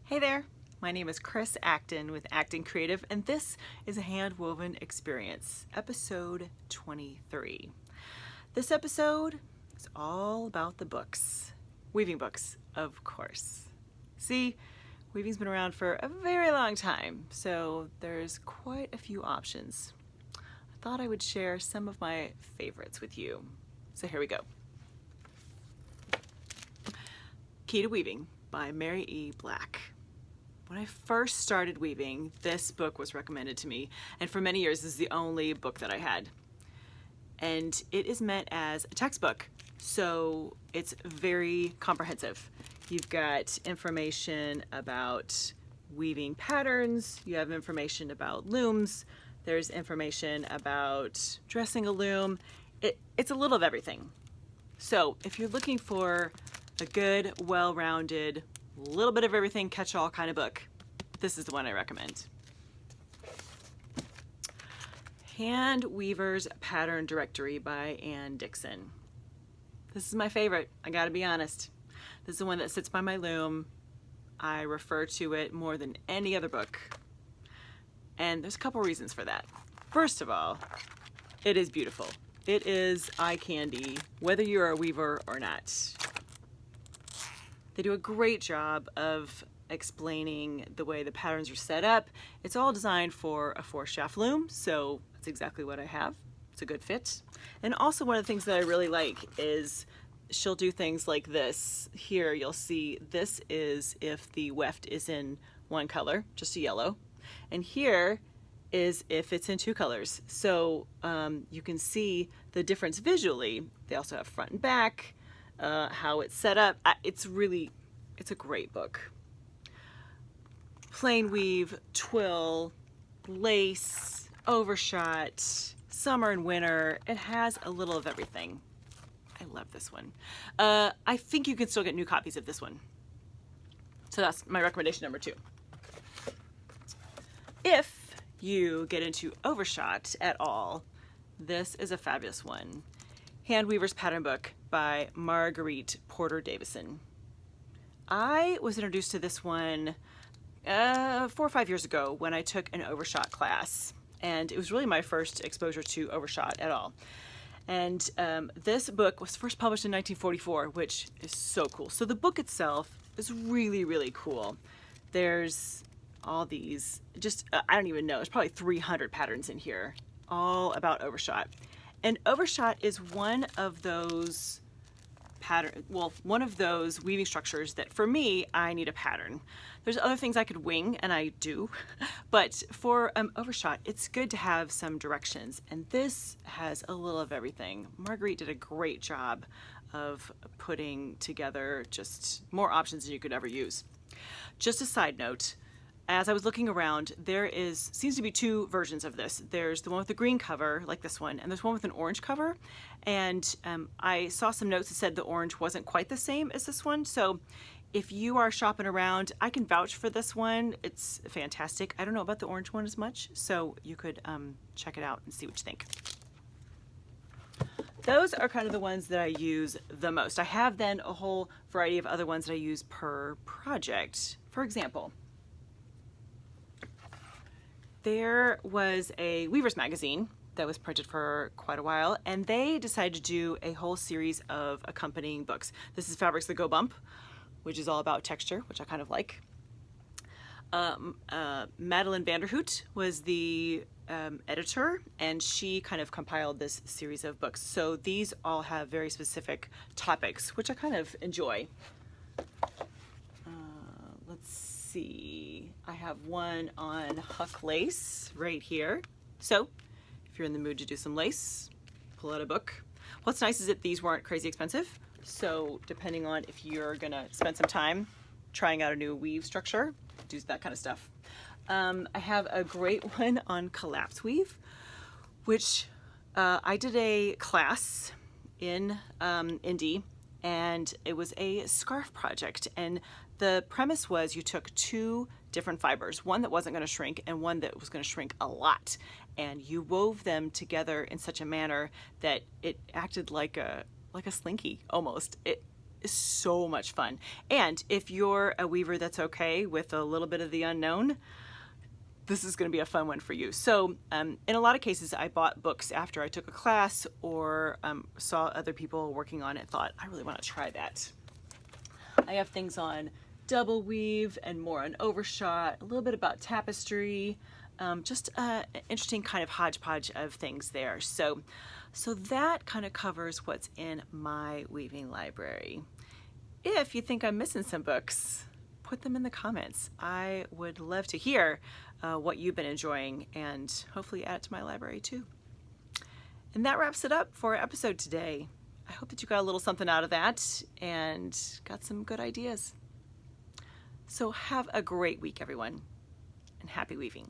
Hey there, my name is Chris Acton with Acton Creative, and this is A Handwoven Experience, episode 23. This episode is all about the books. Weaving books, of course. See, weaving's been around for a very long time, so there's quite a few options. I thought I would share some of my favorites with you. So here we go. Key to Weaving by Mary E. Black. When I first started weaving, this book was recommended to me, and for many years this is the only book that I had. And it is meant as a textbook, so it's very comprehensive. You've got information about weaving patterns, you have information about looms, there's information about dressing a loom. It's a little of everything. So if you're looking for a good, well-rounded, little bit of everything catch-all kind of book, this is the one I recommend. Hand Weaver's Pattern Directory by Ann Dixon. This is my favorite, I gotta be honest. This is the one that sits by my loom. I refer to it more than any other book. And there's a couple reasons for that. First of all, it is beautiful. It is eye candy, whether you're a weaver or not. They do a great job of explaining the way the patterns are set up. It's all designed for a 4-shaft loom, so that's exactly what I have. It's a good fit. And also one of the things that I really like is she'll do things like this. Here you'll see this is if the weft is in one color, just a yellow. And here is if it's in 2 colors. So you can see the difference visually. They also have front and back. How it's set up. It's a great book. Plain weave, twill, lace, overshot, summer and winter. It has a little of everything. I love this one. I think you can still get new copies of this one. So that's my recommendation number 2. If you get into Overshot at all, this is a fabulous one. Hand Weaver's Pattern Book by Marguerite Porter Davison. I was introduced to this one 4 or 5 years ago when I took an Overshot class, and it was really my first exposure to Overshot at all. And this book was first published in 1944, which is so cool. So the book itself is really, really cool. There's all these, I don't even know, there's probably 300 patterns in here, all about Overshot. And Overshot is one of those one of those weaving structures that for me, I need a pattern. There's other things I could wing, and I do, but for Overshot, it's good to have some directions, and this has a little of everything. Marguerite did a great job of putting together just more options than you could ever use. Just a side note, as I was looking around, there seems to be 2 versions of this. There's the one with the green cover, like this one, and there's one with an orange cover. And I saw some notes that said the orange wasn't quite the same as this one. So if you are shopping around, I can vouch for this one. It's fantastic. I don't know about the orange one as much, so you could check it out and see what you think. Those are kind of the ones that I use the most. I have then a whole variety of other ones that I use per project. For example, there was a Weaver's magazine that was printed for quite a while, and they decided to do a whole series of accompanying books. This is Fabrics That Go Bump, which is all about texture, which I kind of like. Madeline Vanderhoot was the editor, and she kind of compiled this series of books. So these all have very specific topics, which I kind of enjoy. Let's see. I have one on Huck lace right here. So if you're in the mood to do some lace, pull out a book. What's nice is that these weren't crazy expensive. So depending on if you're gonna spend some time trying out a new weave structure, do that kind of stuff. I have a great one on collapse weave, which I did a class in Indy, and it was a scarf project. And the premise was you took 2 different fibers, one that wasn't going to shrink and one that was going to shrink a lot, and you wove them together in such a manner that it acted like a slinky almost. is so much fun. And if you're a weaver that's okay with a little bit of the unknown, this is going to be a fun one for you. So in a lot of cases, I bought books after I took a class or saw other people working on it, thought, I really want to try that. I have things on double weave and more on Overshot, a little bit about tapestry, just an interesting kind of hodgepodge of things there. So that kind of covers what's in my weaving library. If you think I'm missing some books, put them in the comments. I would love to hear what you've been enjoying and hopefully add it to my library too. And that wraps it up for our episode today. I hope that you got a little something out of that and got some good ideas. So have a great week, everyone, and happy weaving.